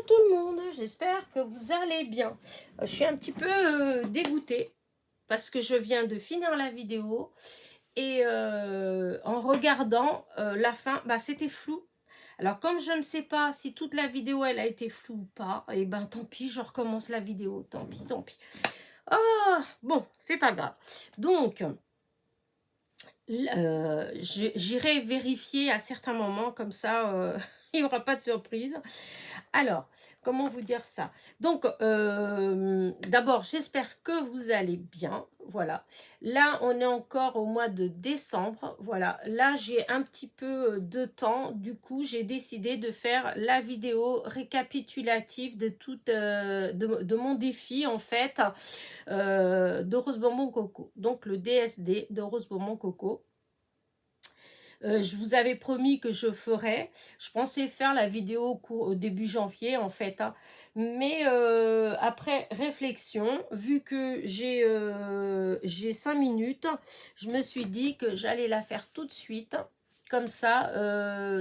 tout le monde, j'espère que vous allez bien. Je suis un petit peu dégoûtée parce que je viens de finir la vidéo et en regardant la fin, bah, c'était flou. Alors comme je ne sais pas si toute la vidéo elle a été floue ou pas, et ben tant pis, je recommence la vidéo, tant pis, tant pis. Ah, bon, c'est pas grave. Donc, j'irai vérifier à certains moments, comme ça, il n'y aura pas de surprise. Alors, comment vous dire ça? Donc, d'abord, j'espère que vous allez bien. Voilà. Là, on est encore au mois de décembre. Voilà. Là, j'ai un petit peu de temps. Du coup, j'ai décidé de faire la vidéo récapitulative de de mon défi, en fait, de Rose Bonbon Coco. Donc, le DSD de Rose Bonbon Coco. Je vous avais promis que je ferais. Je pensais faire la vidéo au début janvier, en fait. Hein. Mais après réflexion, vu que j'ai 5 minutes, je me suis dit que j'allais la faire tout de suite. Comme ça,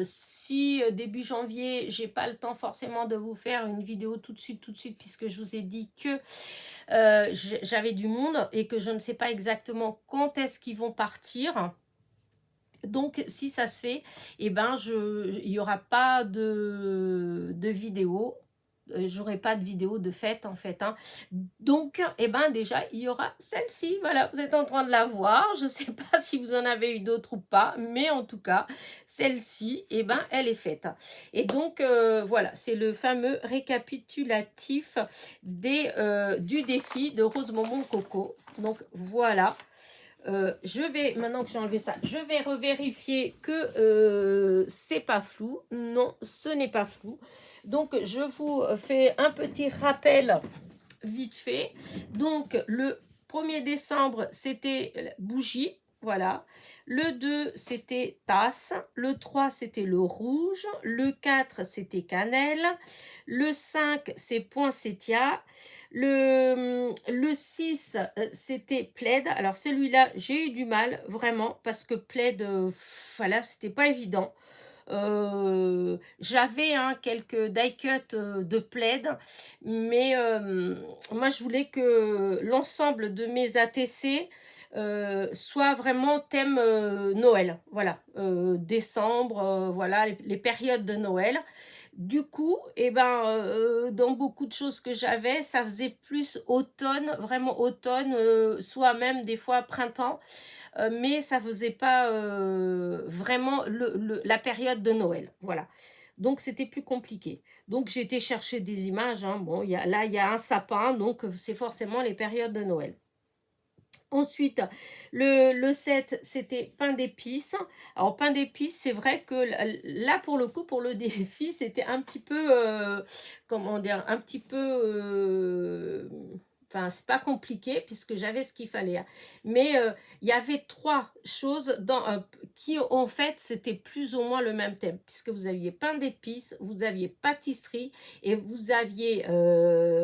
si début janvier, j'ai pas le temps forcément de vous faire une vidéo tout de suite, puisque je vous ai dit que j'avais du monde et que je ne sais pas exactement quand est-ce qu'ils vont partir. Donc, si ça se fait, eh ben, il n'y aura pas de vidéo. J'aurai pas de vidéo de fête, en fait. Hein. Donc, eh ben, déjà, il y aura celle-ci. Voilà, vous êtes en train de la voir. Je ne sais pas si vous en avez eu d'autres ou pas. Mais en tout cas, celle-ci, eh ben, elle est faite. Et donc, voilà, c'est le fameux récapitulatif du défi de Rose Bonbon Coco. Donc, voilà. Je vais, maintenant que j'ai enlevé ça, je vais revérifier que c'est pas flou. Non, ce n'est pas flou. Donc, je vous fais un petit rappel vite fait. Donc, le 1er décembre, c'était bougie. Voilà. Le 2, c'était tasse. Le 3, c'était le rouge. Le 4, c'était cannelle. Le 5, c'est poinsettia. Le 6, c'était plaid. Alors, celui-là, j'ai eu du mal, vraiment, parce que plaid, voilà, c'était pas évident. J'avais quelques die cuts de plaid, mais moi je voulais que l'ensemble de mes ATC soit vraiment thème Noël, voilà, décembre, voilà, les périodes de Noël. Du coup, eh ben, dans beaucoup de choses que j'avais, ça faisait plus automne, vraiment automne, soit même des fois printemps, mais ça faisait pas vraiment la période de Noël. Voilà. Donc, c'était plus compliqué. Donc, j'ai été chercher des images. Hein. Bon, là, il y a un sapin, donc c'est forcément les périodes de Noël. Ensuite, le 7, c'était pain d'épices. Alors, pain d'épices, c'est vrai que là, pour le coup, pour le défi, c'était un petit peu, comment dire, un petit peu... Enfin, c'est pas compliqué puisque j'avais ce qu'il fallait. Hein. Mais il y avait 3 choses qui, en fait, c'était plus ou moins le même thème. Puisque vous aviez pain d'épices, vous aviez pâtisserie et vous aviez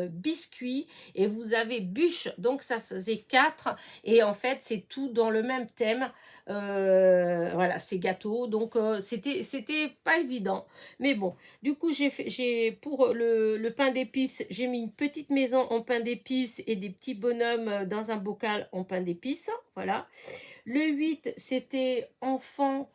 biscuits et vous avez bûche. Donc, ça faisait 4. Et en fait, c'est tout dans le même thème. Voilà, c'est gâteau. Donc, c'était pas évident. Mais bon, du coup, pour le pain d'épices, j'ai mis une petite maison en pain d'épices et des petits bonhommes dans un bocal en pain d'épices. Voilà. Le 8, c'était enfance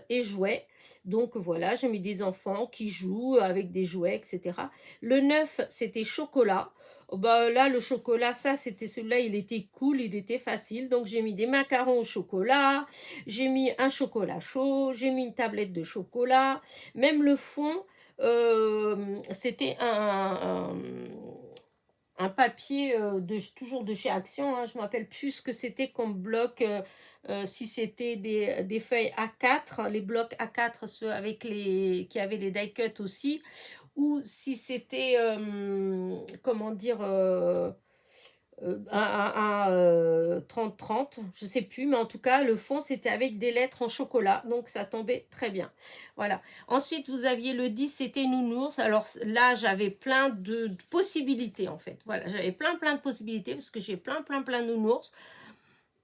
et jouets. Donc voilà, j'ai mis des enfants qui jouent avec des jouets, etc. Le 9, c'était chocolat. Oh bah là, le chocolat, ça, c'était celui-là, il était cool, il était facile. Donc, j'ai mis des macarons au chocolat, j'ai mis un chocolat chaud, j'ai mis une tablette de chocolat. Même le fond, c'était un papier toujours de chez Action. Hein, je ne me rappelle plus ce que c'était comme bloc. Si c'était des feuilles A4, les blocs A4, ceux avec qui avaient les die cut aussi, ou si c'était, comment dire, un 30-30, je ne sais plus, mais en tout cas, le fond, c'était avec des lettres en chocolat, donc ça tombait très bien. Voilà. Ensuite, vous aviez le 10, c'était nounours. Alors là, j'avais plein de possibilités, en fait. Voilà, j'avais plein de possibilités, parce que j'ai plein de nounours.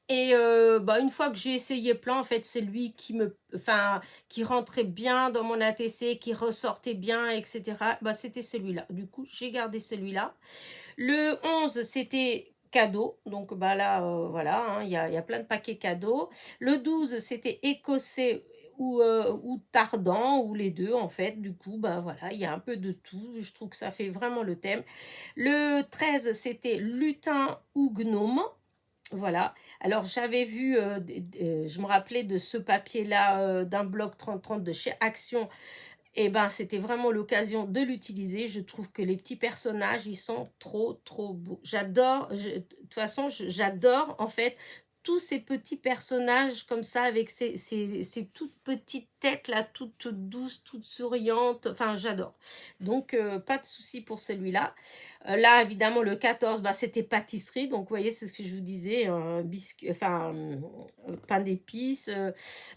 Et bah, une fois que j'ai essayé plein, en fait, c'est lui qui rentrait bien dans mon ATC, qui ressortait bien, etc. Bah, c'était celui-là. Du coup, j'ai gardé celui-là. Le 11, c'était cadeau. Donc, bah là, voilà, hein, il y a plein de paquets cadeaux. Le 12, c'était écossais ou tardant, ou les deux, en fait. Du coup, bah voilà, il y a un peu de tout. Je trouve que ça fait vraiment le thème. Le 13, c'était lutin ou gnome. Voilà. Alors, j'avais vu, je me rappelais de ce papier-là, d'un bloc 30-30 de chez Action. Et ben, c'était vraiment l'occasion de l'utiliser. Je trouve que les petits personnages, ils sont trop, trop beaux. J'adore, de toute façon, j'adore, en fait, tous ces petits personnages comme ça, avec ces toutes petites têtes là, toutes douces, toutes souriantes. Enfin, j'adore. Donc, pas de souci pour celui-là. Là, évidemment, le 14, bah, c'était pâtisserie. Donc, vous voyez, c'est ce que je vous disais. Biscuit, enfin, pain d'épices,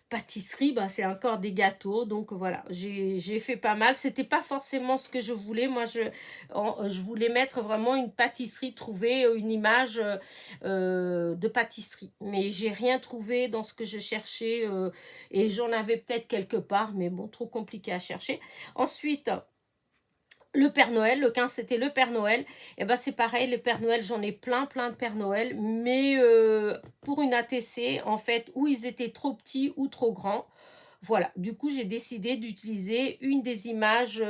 pâtisserie, bah, c'est encore des gâteaux. Donc, voilà, j'ai fait pas mal. C'était pas forcément ce que je voulais. Moi, je voulais mettre vraiment une pâtisserie, trouver une image de pâtisserie. Mais j'ai rien trouvé dans ce que je cherchais. Et j'en avais peut-être quelque part, mais bon, trop compliqué à chercher. Ensuite, le Père Noël, le 15 c'était le Père Noël, et ben c'est pareil, le Père Noël, j'en ai plein de Père Noël, mais pour une ATC, en fait, où ils étaient trop petits ou trop grands. Voilà, du coup j'ai décidé d'utiliser une des images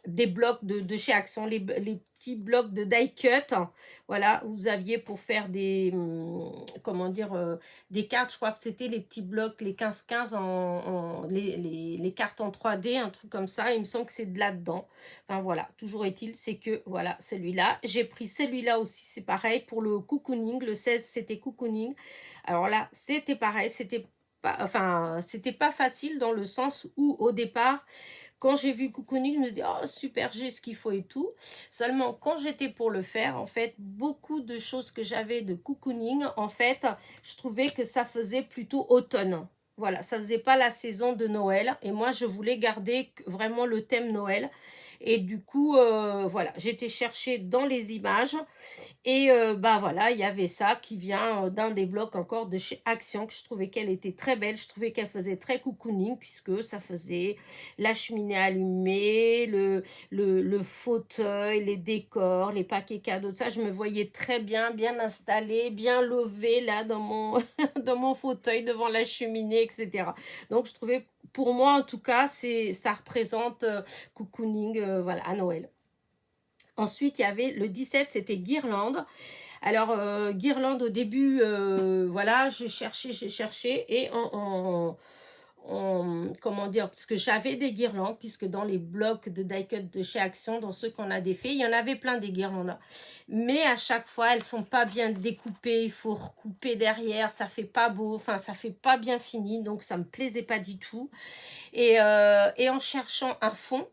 des blocs de chez Action, les petits blocs de die cut. Voilà, vous aviez pour faire des, comment dire, des cartes, je crois que c'était les petits blocs, les 15-15, les cartes en 3D, un truc comme ça, il me semble que c'est de là-dedans. Enfin voilà, toujours est-il, c'est que voilà, celui-là, j'ai pris celui-là aussi, c'est pareil, pour le cocooning, le 16 c'était cocooning. Alors là, c'était pareil, c'était pas facile dans le sens où au départ, quand j'ai vu cocooning, je me suis dit oh super, j'ai ce qu'il faut et tout. Seulement quand j'étais pour le faire, en fait, beaucoup de choses que j'avais de cocooning, en fait, je trouvais que ça faisait plutôt automne. Voilà, ça faisait pas la saison de Noël et moi je voulais garder vraiment le thème Noël. Et du coup, voilà, j'étais chercher dans les images et bah voilà, il y avait ça qui vient d'un des blocs encore de chez Action, que je trouvais qu'elle était très belle. Je trouvais qu'elle faisait très cocooning, puisque ça faisait la cheminée allumée, le fauteuil, les décors, les paquets cadeaux, tout ça. Je me voyais très bien, bien installée, bien levée là dans mon, dans mon fauteuil devant la cheminée, etc. Donc je trouvais, pour moi en tout cas, ça représente cocooning, voilà, à Noël. Ensuite, il y avait le 17, c'était guirlande. Alors, guirlande, au début, voilà, j'ai cherché, et comment dire, parce que j'avais des guirlandes, puisque dans les blocs de die-cut de chez Action, dans ceux qu'on a défaits, il y en avait plein des guirlandes. Mais à chaque fois, elles sont pas bien découpées, il faut recouper derrière, ça fait pas beau, enfin, ça fait pas bien fini, donc ça me plaisait pas du tout. Et en cherchant un fond,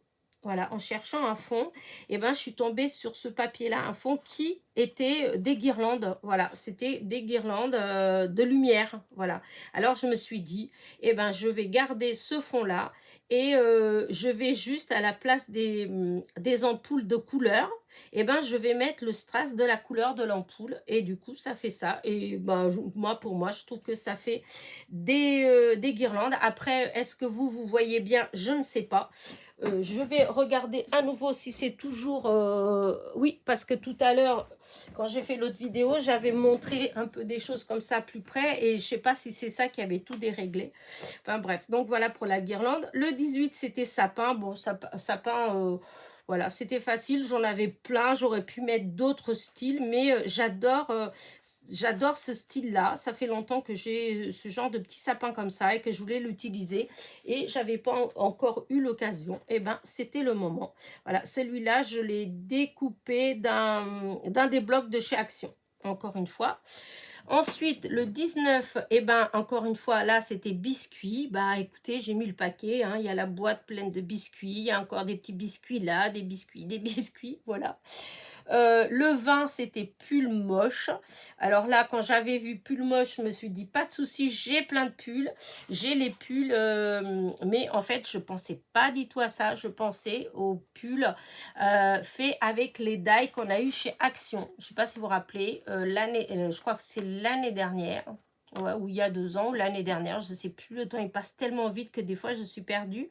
voilà, en cherchant un fond, et ben, je suis tombée sur ce papier-là, un fond qui était des guirlandes, voilà, c'était des guirlandes de lumière, voilà. Alors, je me suis dit, eh ben, je vais garder ce fond-là et je vais juste à la place des ampoules de couleur, eh ben, je vais mettre le strass de la couleur de l'ampoule et du coup, ça fait ça. Et ben, pour moi, je trouve que ça fait des guirlandes. Après, est-ce que vous voyez bien? Je ne sais pas. Je vais regarder à nouveau si c'est toujours... Oui, parce que tout à l'heure, quand j'ai fait l'autre vidéo, j'avais montré un peu des choses comme ça plus près et je sais pas si c'est ça qui avait tout déréglé. Enfin bref, donc voilà pour la guirlande. Le 18, c'était sapin. Bon, sapin, voilà, c'était facile. J'en avais plein. J'aurais pu mettre d'autres styles, mais j'adore ce style-là. Ça fait longtemps que j'ai ce genre de petit sapin comme ça et que je voulais l'utiliser et j'avais pas encore eu l'occasion. Et ben, c'était le moment. Voilà, celui-là, je l'ai découpé d'un des blocs de chez Action, encore une fois. Ensuite, le 19, eh ben, encore une fois, là, c'était biscuits. Bah, écoutez, j'ai mis le paquet, hein, il y a la boîte pleine de biscuits, il y a encore des petits biscuits là, des biscuits, voilà. Le 20, c'était pull moche. Alors là, quand j'avais vu pull moche, je me suis dit, pas de souci, j'ai plein de pulls. J'ai les pulls, mais en fait, je pensais pas du tout à ça. Je pensais aux pulls faits avec les die qu'on a eu chez Action. Je sais pas si vous vous rappelez, je crois que c'est l'année dernière. Ouais, ou il y a 2 ans, ou l'année dernière, je ne sais plus, le temps il passe tellement vite que des fois je suis perdue.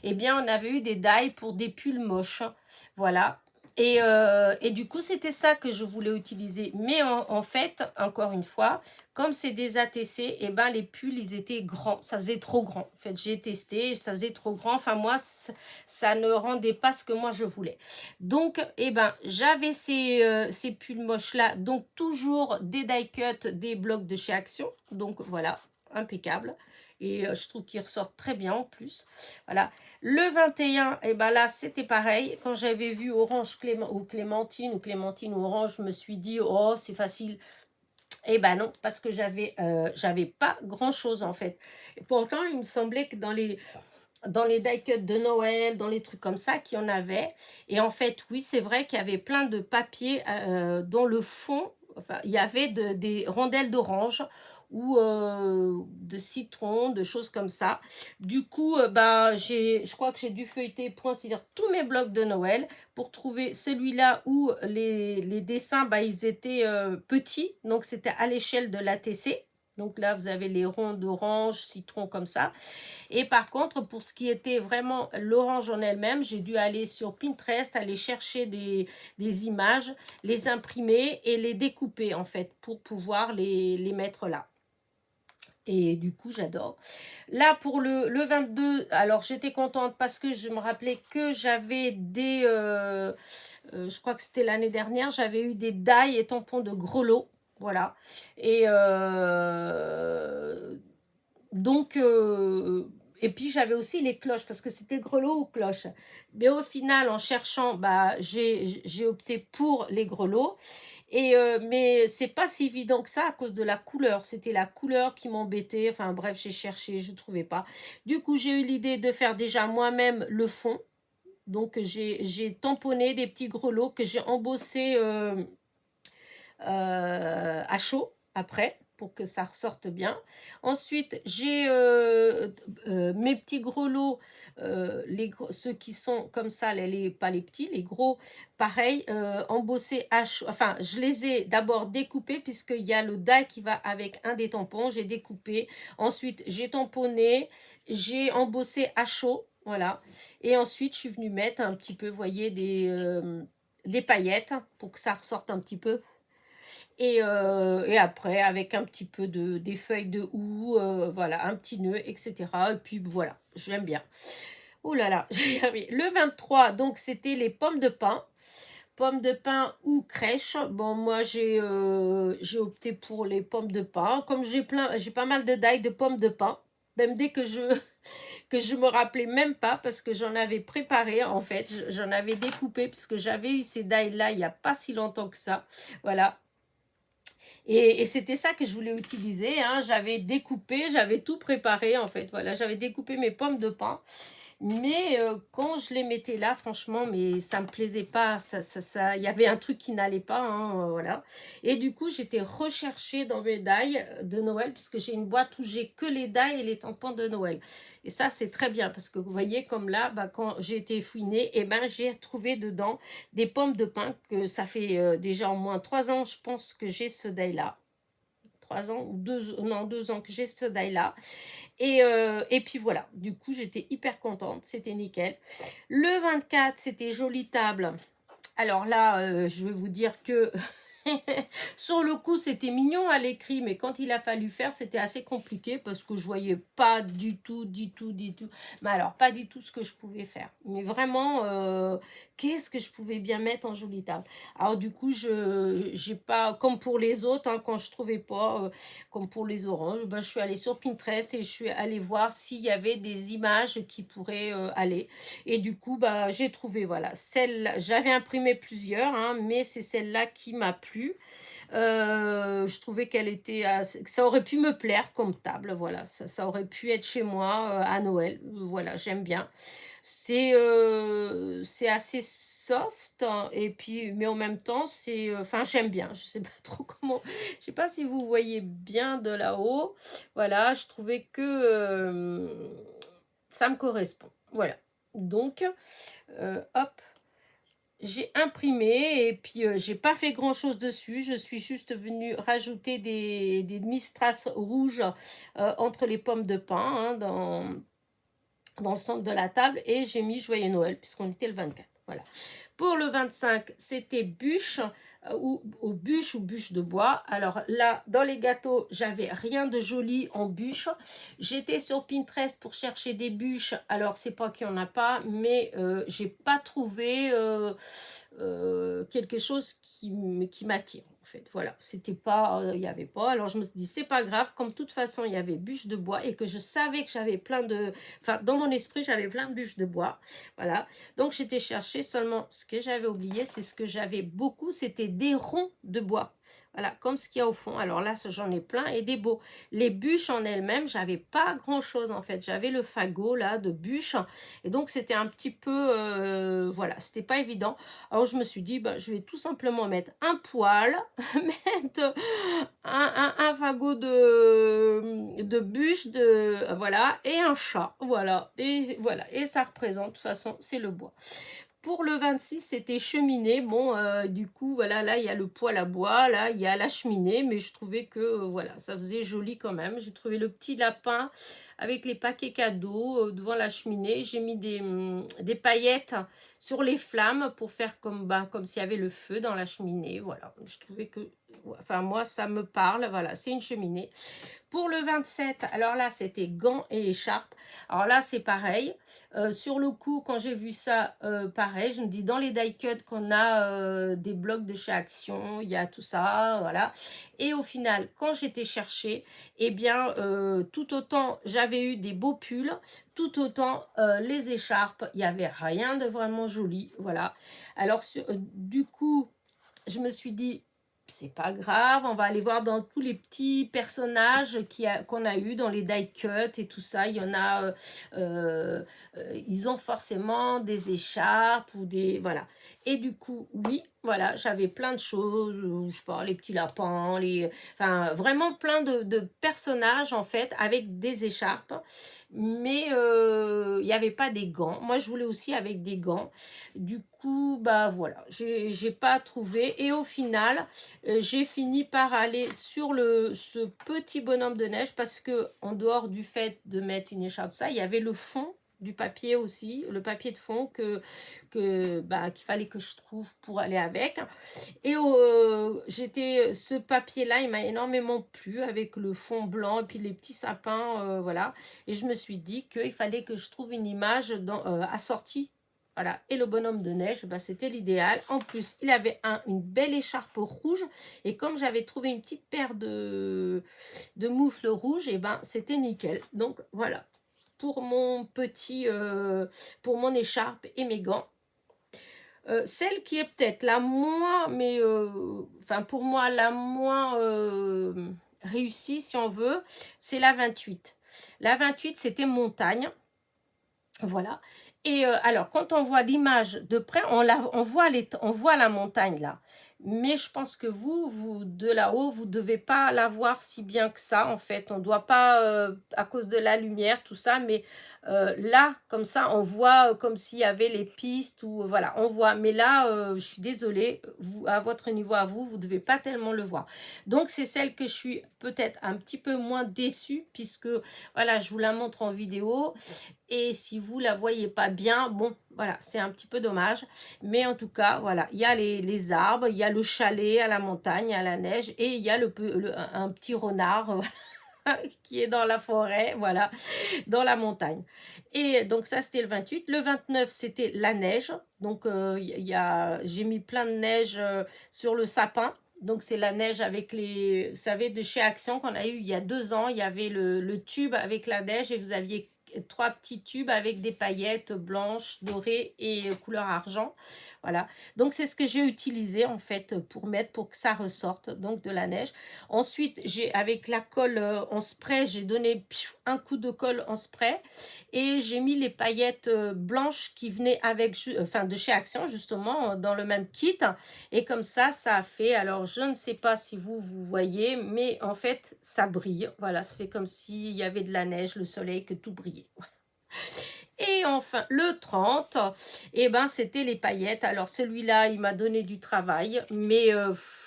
Eh bien, on avait eu des die pour des pulls moches, voilà. Et du coup, c'était ça que je voulais utiliser. Mais en fait, encore une fois, comme c'est des ATC, eh ben, les pulls, ils étaient grands. Ça faisait trop grand. En fait, j'ai testé, ça faisait trop grand. Enfin, moi, ça ne rendait pas ce que moi, je voulais. Donc, eh ben, j'avais ces pulls moches-là. Donc, toujours des die cut, des blocs de chez Action. Donc, voilà, impeccable. Et je trouve qu'ils ressortent très bien en plus. Voilà. Le 21, et ben là, c'était pareil. Quand j'avais vu orange ou clémentine ou orange, je me suis dit, oh, c'est facile. Et ben non, parce que j'avais pas grand-chose en fait. Et pourtant, il me semblait que dans les die cuts de Noël, dans les trucs comme ça, qu'il y en avait. Et en fait, oui, c'est vrai qu'il y avait plein de papiers dans le fond. Enfin, il y avait des rondelles d'orange ou de citron, de choses comme ça. Du coup, bah, je crois que j'ai dû feuilleter, c'est-à-dire tous mes blocs de Noël pour trouver celui-là où les dessins, bah, ils étaient petits. Donc, c'était à l'échelle de l'ATC. Donc là, vous avez les ronds d'orange, citron comme ça. Et par contre, pour ce qui était vraiment l'orange en elle-même, j'ai dû aller sur Pinterest, aller chercher des images, les imprimer et les découper en fait pour pouvoir les mettre là. Et du coup, j'adore. Là, pour le 22, alors j'étais contente parce que je me rappelais que j'avais je crois que c'était l'année dernière, j'avais eu des die et tampons de grelots. Voilà. Et donc, et puis j'avais aussi les cloches parce que c'était grelots ou cloches. Mais au final, en cherchant, bah, j'ai opté pour les grelots. Mais c'est pas si évident que ça à cause de la couleur. C'était la couleur qui m'embêtait. Enfin bref, j'ai cherché, je ne trouvais pas. Du coup, j'ai eu l'idée de faire déjà moi-même le fond. Donc, j'ai tamponné des petits grelots que j'ai embossés à chaud après pour que ça ressorte bien. Ensuite, j'ai mes petits grelots, ceux qui sont comme ça, pas les petits, les gros, pareil, embossés à chaud. Enfin, je les ai d'abord découpés puisqu'il y a le die qui va avec un des tampons. J'ai découpé. Ensuite, j'ai tamponné, j'ai embossé à chaud. Voilà. Et ensuite, je suis venue mettre un petit peu, vous voyez, des paillettes pour que ça ressorte un petit peu. Et après, avec un petit peu des feuilles de houx, voilà, un petit nœud, etc. Et puis voilà, j'aime bien. Oh là là, le 23, donc c'était les pommes de pin. Pommes de pin ou crèche. Bon, moi, j'ai opté pour les pommes de pin. Comme j'ai pas mal de die de pommes de pin. Même dès que je me rappelais même pas parce que j'en avais préparé en fait. J'en avais découpé parce que j'avais eu ces die là il n'y a pas si longtemps que ça. Voilà. Et c'était ça que je voulais utiliser, hein. J'avais découpé, j'avais tout préparé en fait. Voilà, j'avais découpé mes pommes de pin. Mais quand je les mettais là, franchement, mais ça me plaisait pas. Il y avait un truc qui n'allait pas, hein, voilà. Et du coup, j'étais recherchée dans mes die de Noël, puisque j'ai une boîte où j'ai que les die et les tampons de Noël. Et ça, c'est très bien, parce que vous voyez, comme là, bah, quand j'ai été fouinée, et ben, j'ai trouvé dedans des pommes de pin, que ça fait déjà au moins 3 ans, je pense, que j'ai ce die-là. 3 ans ou 2 ans que j'ai ce die-là. Et puis voilà, du coup, j'étais hyper contente, c'était nickel. Le 24, c'était jolie table. Alors là, je vais vous dire que sur le coup, c'était mignon à l'écrit, mais quand il a fallu faire, c'était assez compliqué parce que je voyais pas du tout. Mais alors, pas du tout ce que je pouvais faire. Mais vraiment, qu'est-ce que je pouvais bien mettre en jolie table. Alors du coup, j'ai pas, comme pour les autres, hein, quand je trouvais pas, comme pour les oranges, ben, je suis allée sur Pinterest et je suis allée voir s'il y avait des images qui pourraient aller. Et du coup, bah, j'ai trouvé, voilà, j'avais imprimé plusieurs, hein, mais c'est celle-là qui m'a plu. plu. Je trouvais qu'elle était que ça aurait pu me plaire comme table, voilà, ça aurait pu être chez moi à Noël, voilà, j'aime bien. C'est assez soft hein, et puis mais en même temps enfin j'aime bien, je sais pas trop comment, je sais pas si vous voyez bien de là-haut, voilà, je trouvais que ça me correspond, voilà. Donc hop, j'ai imprimé et puis j'ai pas fait grand chose dessus. Je suis juste venue rajouter des demi-strass rouges entre les pommes de pin hein, dans le centre de la table et j'ai mis Joyeux Noël puisqu'on était le 24. Voilà. Pour le 25, c'était bûche ou bûche de bois. Alors là, dans les gâteaux, j'avais rien de joli en bûche. J'étais sur Pinterest pour chercher des bûches. Alors, c'est pas qu'il n'y en a pas, mais j'ai pas trouvé quelque chose qui m'attire. En fait, voilà, c'était pas, il n'y avait pas. Alors, je me suis dit, c'est pas grave, comme de toute façon, il y avait bûche de bois et que je savais que j'avais plein de. Enfin, dans mon esprit, j'avais plein de bûches de bois. Voilà. Donc, j'étais chercher seulement ce que j'avais oublié, c'est ce que j'avais beaucoup, c'était des ronds de bois. Voilà, comme ce qu'il y a au fond. Alors là, j'en ai plein et des beaux. Les bûches en elles-mêmes, j'avais pas grand-chose en fait. J'avais le fagot là de bûches. Et donc, c'était un petit peu... voilà, c'était pas évident. Alors, je me suis dit, ben, je vais tout simplement mettre un poêle, mettre un fagot de bûches, voilà, et un chat. Voilà, et ça représente, de toute façon, c'est le bois. Pour le 26, c'était cheminée. Bon, du coup, voilà, là, il y a le poêle à bois, là, il y a la cheminée, mais je trouvais que, voilà, ça faisait joli quand même. J'ai trouvé le petit lapin avec les paquets cadeaux devant la cheminée. J'ai mis des paillettes sur les flammes pour faire comme s'il y avait le feu dans la cheminée. Voilà, je trouvais que, enfin, moi, ça me parle. Voilà, c'est une cheminée. Pour le 27, alors là, c'était gants et écharpe. Alors là, c'est pareil. Sur le coup, quand j'ai vu ça, pareil, je me dis, dans les die cut qu'on a des blocs de chez Action, il y a tout ça, voilà. Et au final, quand j'étais chercher, eh bien, tout autant j'avais eu des beaux pulls, tout autant les écharpes, il n'y avait rien de vraiment joli, voilà. Alors, du coup, je me suis dit, c'est pas grave, on va aller voir dans tous les petits personnages qu'on a eu dans les die cut et tout ça. Il y en a, ils ont forcément des écharpes ou des. Voilà. Et du coup, oui, voilà, j'avais plein de choses, je sais pas, les petits lapins, enfin, vraiment plein de personnages en fait avec des écharpes. Mais il n'y avait pas des gants. Moi, je voulais aussi avec des gants. Du coup, bah voilà, j'ai pas trouvé. Et au final, j'ai fini par aller sur ce petit bonhomme de neige parce que en dehors du fait de mettre une écharpe, ça, il y avait le fond du papier aussi, le papier de fond qu'il fallait que je trouve pour aller avec. Et ce papier-là, il m'a énormément plu avec le fond blanc et puis les petits sapins, voilà. Et je me suis dit qu'il fallait que je trouve une image assortie. Voilà, et le bonhomme de neige, c'était l'idéal. En plus, il avait une belle écharpe rouge. Et comme j'avais trouvé une petite paire de moufles rouges, c'était nickel. Donc voilà, pour pour mon écharpe et mes gants. Celle qui est peut-être la moins, mais enfin pour moi la moins réussie si on veut, c'est la 28. La 28, c'était montagne. Voilà. Et alors, quand on voit l'image de près, on voit la montagne là. Mais je pense que vous de là-haut, vous ne devez pas la voir si bien que ça, en fait. On ne doit pas, à cause de la lumière, tout ça, mais là, comme ça, on voit comme s'il y avait les pistes, ou voilà, on voit. Mais là, je suis désolée, à votre niveau à vous, vous ne devez pas tellement le voir. Donc, c'est celle que je suis peut-être un petit peu moins déçue, puisque, voilà, je vous la montre en vidéo. Et si vous la voyez pas bien, bon, voilà, c'est un petit peu dommage. Mais en tout cas, voilà, il y a les arbres, il y a le chalet à la montagne, à la neige, et il y a un petit renard qui est dans la forêt, voilà, dans la montagne. Et donc ça, c'était le 28. Le 29, c'était la neige. Donc, j'ai mis plein de neige sur le sapin. Donc, c'est la neige avec vous savez, de chez Action qu'on a eu il y a 2 ans. Il y avait le tube avec la neige et vous aviez trois petits tubes avec des paillettes blanches, dorées et couleur argent. Voilà, donc c'est ce que j'ai utilisé en fait pour mettre, pour que ça ressorte donc de la neige. Ensuite, j'ai avec la colle en spray, j'ai donné un coup de colle en spray et j'ai mis les paillettes blanches qui venaient avec, enfin de chez Action justement, dans le même kit. Et comme ça a fait, alors je ne sais pas si vous voyez, mais en fait ça brille. Voilà, ça fait comme s'il y avait de la neige, le soleil, que tout brillait. Et enfin, le 30, eh ben, c'était les paillettes. Alors, celui-là, il m'a donné du travail, mais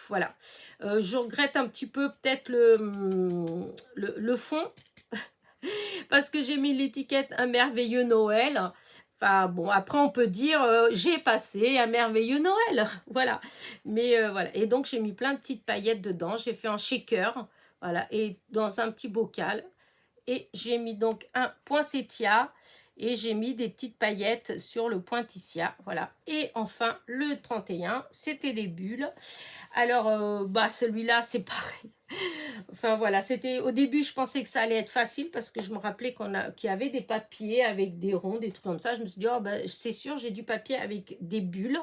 voilà. Je regrette un petit peu peut-être le fond, parce que j'ai mis l'étiquette Un merveilleux Noël. Enfin, bon, après, on peut dire, j'ai passé un merveilleux Noël. Voilà. Mais voilà. Et donc, j'ai mis plein de petites paillettes dedans. J'ai fait un shaker, voilà, et dans un petit bocal. Et j'ai mis donc un poinsettia et j'ai mis des petites paillettes sur le poinsettia, voilà. Et enfin, le 31, c'était les bulles. Alors, bah celui-là, c'est pareil. Enfin voilà, c'était au début, je pensais que ça allait être facile parce que je me rappelais qu'il y avait des papiers avec des ronds, des trucs comme ça. Je me suis dit, oh, bah, c'est sûr, j'ai du papier avec des bulles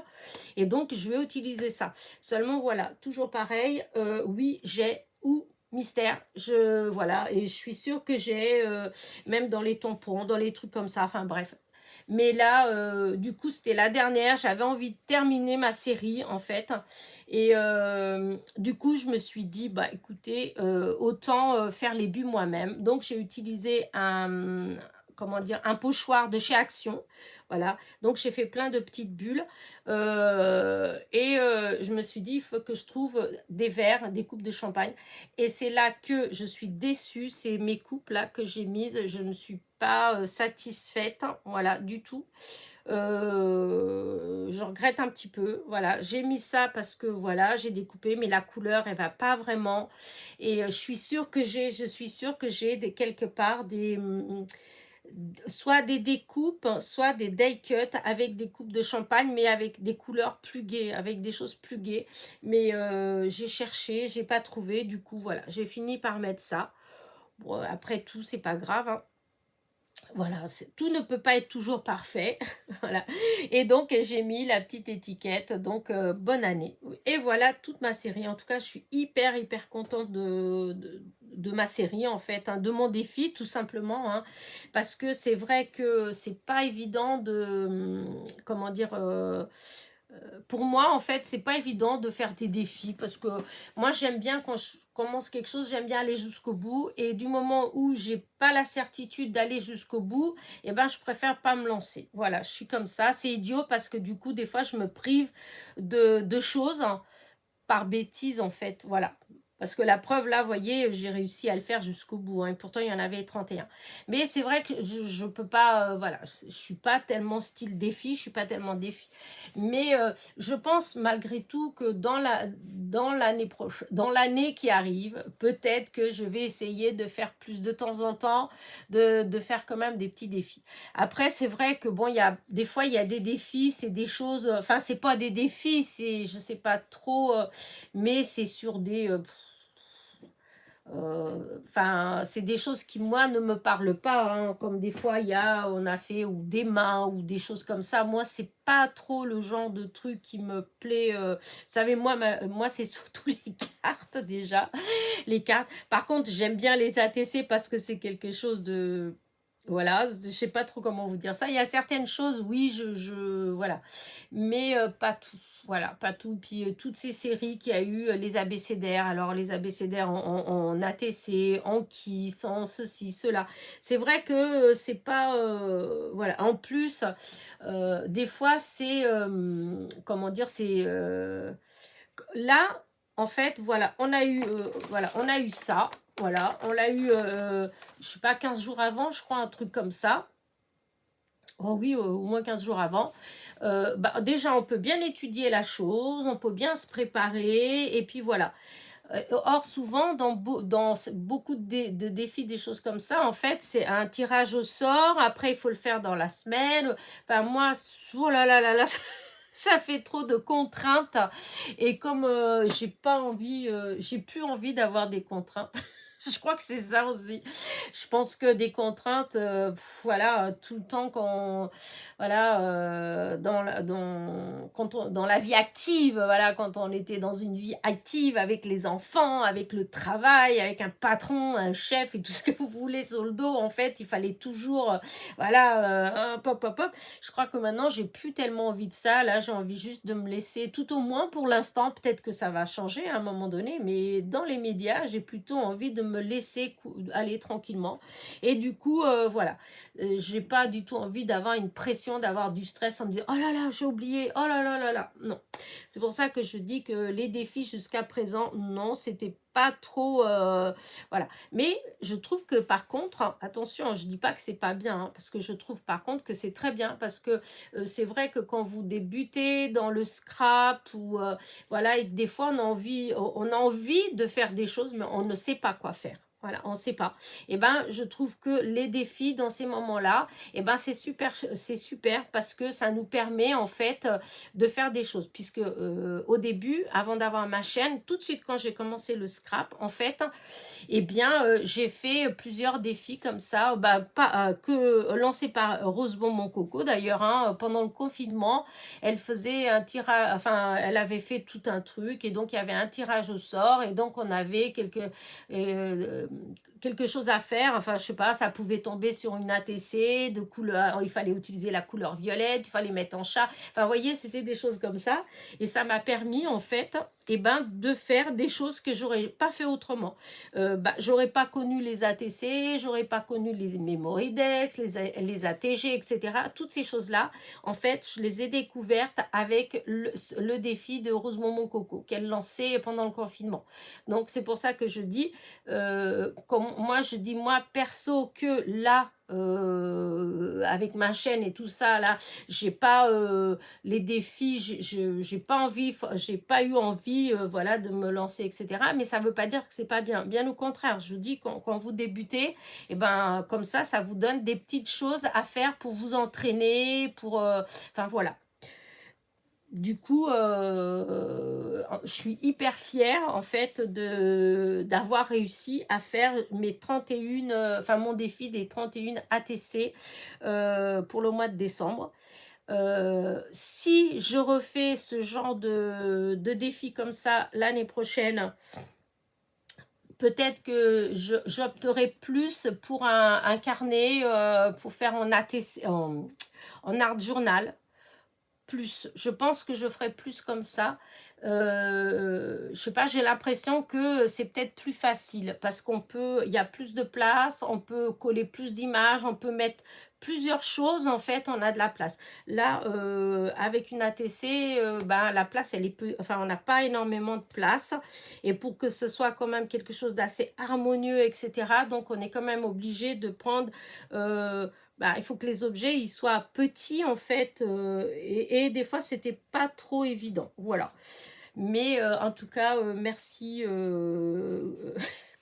et donc je vais utiliser ça. Seulement, voilà, toujours pareil, oui, j'ai ou mystère, voilà, et je suis sûre que j'ai, même dans les tampons, dans les trucs comme ça, enfin bref. Mais là, du coup, c'était la dernière. J'avais envie de terminer ma série, en fait. Et du coup, je me suis dit, bah écoutez, autant faire les bulles moi-même. Donc, j'ai utilisé comment dire, un pochoir de chez Action. Voilà. Donc, j'ai fait plein de petites bulles. Et je me suis dit, il faut que je trouve des verres, des coupes de champagne. Et c'est là que je suis déçue. C'est mes coupes là que j'ai mises. Je ne suis pas satisfaite, voilà, du tout. Je regrette un petit peu, voilà, j'ai mis ça parce que voilà, j'ai découpé, mais la couleur elle va pas vraiment, et je suis sûre que j'ai quelque part des soit des découpes, soit des die cuts avec des coupes de champagne, mais avec des couleurs plus gaies, avec des choses plus gaies. Mais j'ai cherché, j'ai pas trouvé, du coup voilà, j'ai fini par mettre ça. Bon, après tout, c'est pas grave, hein. Voilà, tout ne peut pas être toujours parfait. Voilà. Et donc, j'ai mis la petite étiquette. Donc, bonne année. Et voilà toute ma série. En tout cas, je suis hyper, hyper contente de ma série, en fait, hein, de mon défi, tout simplement. Hein, parce que c'est vrai que c'est pas évident de, comment dire, pour moi, en fait, c'est pas évident de faire des défis parce que moi, j'aime bien quand je commence quelque chose, j'aime bien aller jusqu'au bout. Et du moment où j'ai pas la certitude d'aller jusqu'au bout, eh ben, je préfère pas me lancer. Voilà, je suis comme ça. C'est idiot parce que du coup, des fois, je me prive de choses, hein, par bêtise, en fait. Voilà. Parce que la preuve, là, vous voyez, j'ai réussi à le faire jusqu'au bout. Hein, et pourtant, il y en avait 31. Mais c'est vrai que je peux pas... voilà, je suis pas tellement style défi. Je suis pas tellement défi. Mais je pense malgré tout que dans l'année prochaine, dans l'année qui arrive, peut-être que je vais essayer de faire plus de temps en temps, de faire quand même des petits défis. Après, c'est vrai que bon, des fois, il y a des défis, c'est des choses... Enfin, c'est pas des défis, c'est, je sais pas trop, mais c'est sur des... enfin, c'est des choses qui, moi, ne me parlent pas, hein. Comme des fois, on a fait ou des mains ou des choses comme ça. Moi, c'est pas trop le genre de truc qui me plaît. Vous savez, moi c'est surtout les cartes, déjà. Les cartes. Par contre, j'aime bien les ATC parce que c'est quelque chose de... Voilà, je sais pas trop comment vous dire ça. Il y a certaines choses, oui, voilà. Mais pas tout. Voilà, pas tout. Puis toutes ces séries qu'il y a eu, les abécédaires, alors les abécédaires en ATC, en KISS, en ceci, cela. C'est vrai que c'est pas... voilà, en plus, des fois, c'est... comment dire, c'est... là, en fait, voilà, on a eu ça. Voilà, on l'a eu, je sais pas, 15 jours avant, je crois, un truc comme ça. Oh oui, au moins 15 jours avant. Bah, déjà, on peut bien étudier la chose, on peut bien se préparer, et puis voilà. Or, souvent, dans beaucoup de défis, des choses comme ça, en fait, c'est un tirage au sort. Après, il faut le faire dans la semaine. Enfin, moi, oh là là là là, ça fait trop de contraintes. Et comme j'ai plus envie d'avoir des contraintes. Je crois que c'est ça aussi. Je pense que des contraintes, voilà, tout le temps quand, voilà, dans la vie active, voilà, quand on était dans une vie active avec les enfants, avec le travail, avec un patron, un chef et tout ce que vous voulez sur le dos, en fait, il fallait toujours, voilà, hop, hop, hop, hop. Je crois que maintenant, j'ai plus tellement envie de ça. Là, j'ai envie juste de me laisser, tout au moins pour l'instant, peut-être que ça va changer à un moment donné, mais dans les médias, j'ai plutôt envie de me laisser aller tranquillement. Et du coup, voilà, j'ai pas du tout envie d'avoir une pression, d'avoir du stress en me disant oh là là, j'ai oublié, oh là là là là. Non. C'est pour ça que je dis que les défis jusqu'à présent, non, c'était pas trop voilà, mais je trouve que par contre, attention, je dis pas que c'est pas bien, hein, parce que je trouve par contre que c'est très bien, parce que c'est vrai que quand vous débutez dans le scrap ou voilà, et des fois on a envie de faire des choses, mais on ne sait pas quoi faire. Voilà, on ne sait pas. Et ben, je trouve que les défis dans ces moments-là, et ben c'est super parce que ça nous permet en fait de faire des choses. Puisque au début, avant d'avoir ma chaîne, tout de suite quand j'ai commencé le scrap, en fait, eh bien, j'ai fait plusieurs défis comme ça, bah, pas, que lancés par Rosebon Mon Coco d'ailleurs, hein, pendant le confinement. Elle faisait un tirage, enfin, elle avait fait tout un truc et donc il y avait un tirage au sort et donc on avait euh, quelque chose à faire. Enfin, je sais pas, ça pouvait tomber sur une ATC de couleur, il fallait utiliser la couleur violette, il fallait mettre en chat. Enfin, vous voyez, c'était des choses comme ça et ça m'a permis en fait eh ben, de faire des choses que j'aurais pas fait autrement. Bah, j'aurais pas connu les ATC, j'aurais pas connu les Memoridex, les ATG, etc. Toutes ces choses-là, en fait, je les ai découvertes avec le défi de Rosemont Mon Coco qu'elle lançait pendant le confinement. Donc, c'est pour ça que je dis, comme moi, je dis moi perso que là, avec ma chaîne et tout ça là, j'ai pas les défis, j'ai pas envie, j'ai pas eu envie voilà de me lancer, etc. Mais ça veut pas dire que c'est pas bien, bien au contraire. Je vous dis quand vous débutez, et ben comme ça vous donne des petites choses à faire pour vous entraîner, pour enfin voilà. Du coup, je suis hyper fière en fait d'avoir réussi à faire mes 31, enfin mon défi des 31 ATC pour le mois de décembre. Si je refais ce genre de défi comme ça l'année prochaine, peut-être que j'opterai plus pour un carnet pour faire en ATC, en art journal plus. Je pense que je ferai plus comme ça. Je sais pas, j'ai l'impression que c'est peut-être plus facile parce qu'on peut, il y a plus de place, on peut coller plus d'images, on peut mettre plusieurs choses en fait, on a de la place. Là, avec une ATC, ben, la place, elle est peu, enfin, on n'a pas énormément de place et pour que ce soit quand même quelque chose d'assez harmonieux, etc. Donc, on est quand même obligé de prendre bah, il faut que les objets ils soient petits en fait et des fois c'était pas trop évident, voilà. Mais en tout cas merci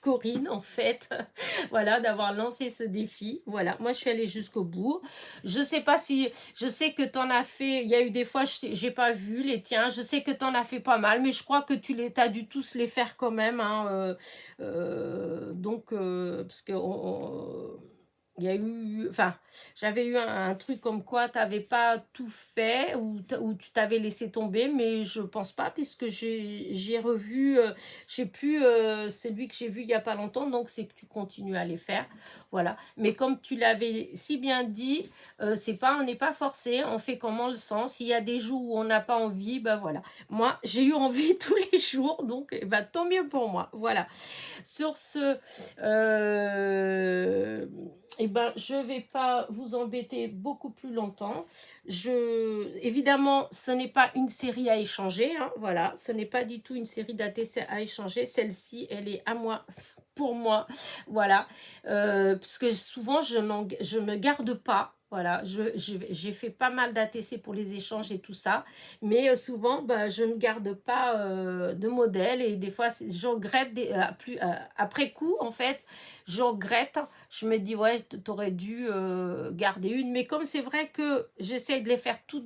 Corinne en fait voilà d'avoir lancé ce défi. Voilà, moi je suis allée jusqu'au bout. Je sais pas si je sais que tu en as fait, il y a eu des fois j'ai pas vu les tiens, je sais que tu en as fait pas mal mais je crois que t'as dû tous les faire quand même hein, donc parce que il y a eu, enfin, j'avais eu un truc comme quoi tu n'avais pas tout fait ou tu t'avais laissé tomber, mais je pense pas puisque j'ai revu, je sais plus, celui que j'ai vu il y a pas longtemps, donc c'est que tu continues à les faire, voilà. Mais comme tu l'avais si bien dit, c'est pas, on n'est pas forcé, on fait comme on le sent. S'il y a des jours où on n'a pas envie, ben voilà. Moi, j'ai eu envie tous les jours, donc ben, tant mieux pour moi, voilà. Sur ce, eh ben, je ne vais pas vous embêter beaucoup plus longtemps. Évidemment, ce n'est pas une série à échanger. Hein, voilà, ce n'est pas du tout une série d'ATC à échanger. Celle-ci, elle est à moi, pour moi. Voilà, parce que souvent, je ne garde pas. Voilà, j'ai fait pas mal d'ATC pour les échanges et tout ça, mais souvent, bah, je ne garde pas de modèle et des fois, je regrette après coup, en fait, je regrette. Je me dis, ouais, t'aurais dû garder une, mais comme c'est vrai que j'essaie de les faire toutes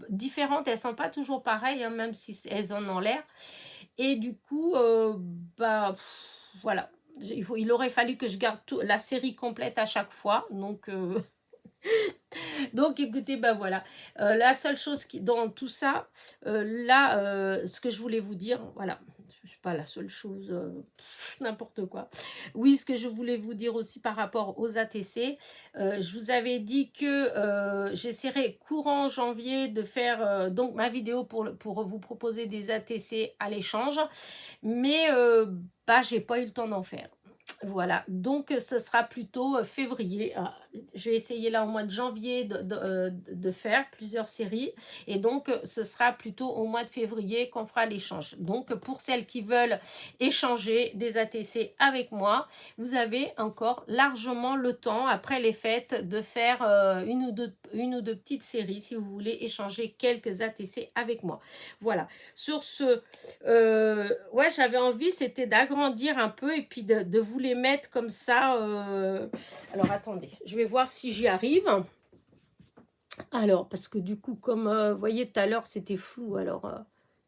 différentes, elles sont pas toujours pareilles, hein, même si elles en ont l'air. Et du coup, bah, voilà. il aurait fallu que je garde la série complète à chaque fois. Donc, donc écoutez, ben voilà. La seule chose qui, dans tout ça, là, ce que je voulais vous dire, voilà. Je sais pas la seule chose, n'importe quoi. Oui, ce que je voulais vous dire aussi par rapport aux ATC, je vous avais dit que j'essaierai courant janvier de faire donc ma vidéo pour vous proposer des ATC à l'échange, mais bah, j'ai pas eu le temps d'en faire. Voilà, donc ce sera plutôt février. Je vais essayer là au mois de janvier de faire plusieurs séries. Et donc, ce sera plutôt au mois de février qu'on fera l'échange. Donc, pour celles qui veulent échanger des ATC avec moi, vous avez encore largement le temps, après les fêtes, de faire une ou deux petites séries si vous voulez échanger quelques ATC avec moi. Voilà, sur ce, ouais, j'avais envie, c'était d'agrandir un peu et puis de vous les mettre comme ça. Alors, attendez, je vais voir si j'y arrive. Alors, parce que du coup, comme vous voyez tout à l'heure, c'était flou. Alors,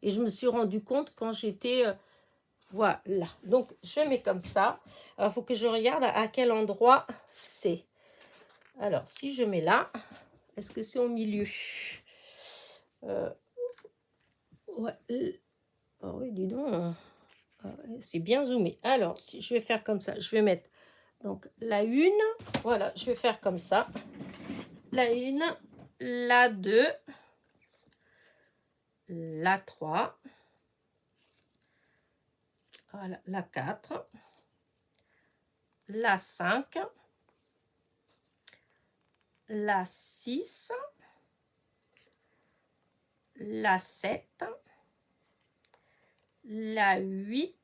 et je me suis rendu compte quand j'étais... voilà. Donc, je mets comme ça. Alors, il faut que je regarde à quel endroit c'est. Alors, si je mets là, est-ce que c'est au milieu? Ouais. Oh oui, dis donc. C'est bien zoomé. Alors, si je vais faire comme ça, je vais mettre donc la 1. Voilà, je vais faire comme ça. La 1, la 2, la 3. Voilà, la 4, la 5, la 6, la 7, la 8,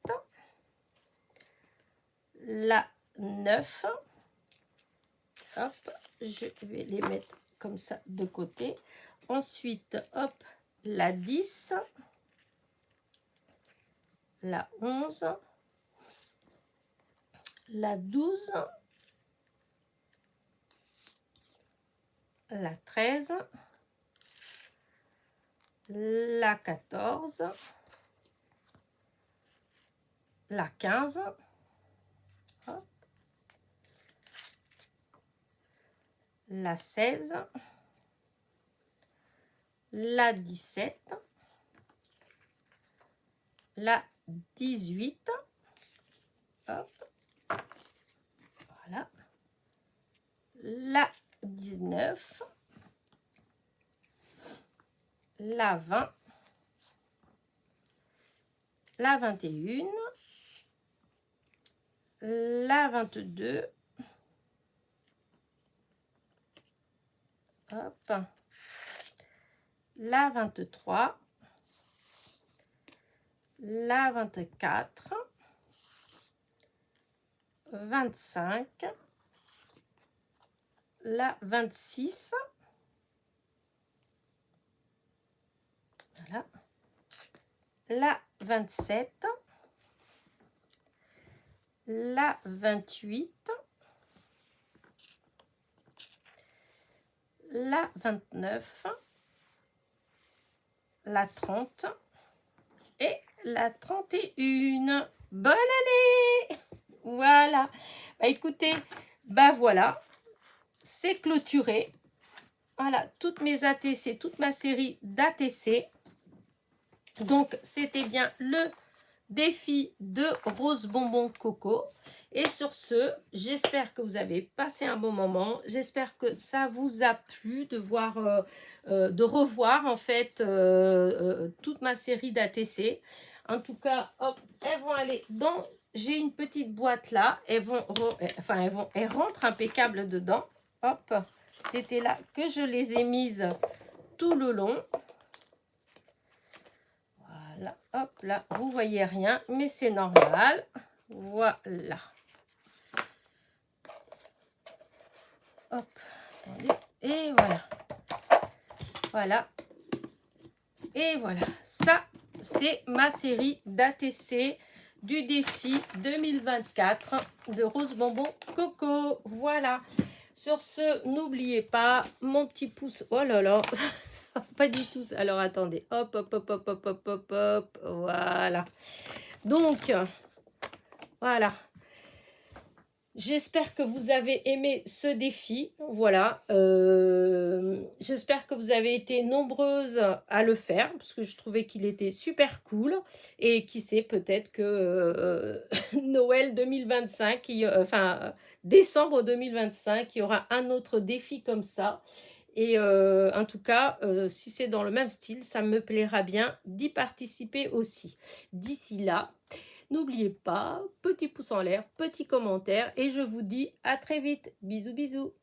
la 9. Hop, je vais les mettre comme ça de côté. Ensuite, hop, la 10, la 11, la 12, la 13, la 14, la 15, hop, la 16, la 17, la 18, hop, voilà, la 19, la 20, la 21, la 22, hop, la 23, la 24, 25, la 26, voilà, la 27, la 28, la 29, la 30 et la 31. Bonne année! Voilà. Bah, écoutez, bah voilà, c'est clôturé. Voilà, toutes mes ATC, toute ma série d'ATC. Donc, c'était bien le défi de Rose Bonbon Coco. Et sur ce, j'espère que vous avez passé un bon moment. J'espère que ça vous a plu de voir, de revoir en fait toute ma série d'ATC. En tout cas, hop, elles vont aller dans... J'ai une petite boîte là. Elles rentrent impeccables dedans. Hop, c'était là que je les ai mises tout le long. Voilà, hop là, vous voyez rien, mais c'est normal. Voilà. Hop, attendez. Et voilà. Voilà. Et voilà. Ça, c'est ma série d'ATC du défi 2024 de Rose Bonbon Coco. Voilà. Sur ce, n'oubliez pas mon petit pouce. Oh là là, pas du tout. Alors attendez. Hop, hop, hop, hop, hop, hop, hop, hop. Voilà. Donc, voilà. J'espère que vous avez aimé ce défi. Voilà. J'espère que vous avez été nombreuses à le faire parce que je trouvais qu'il était super cool. Et qui sait, peut-être que Noël 2025, enfin décembre 2025, il y aura un autre défi comme ça. Et en tout cas, si c'est dans le même style, ça me plaira bien d'y participer aussi. D'ici là, n'oubliez pas, petit pouce en l'air, petit commentaire et je vous dis à très vite. Bisous bisous.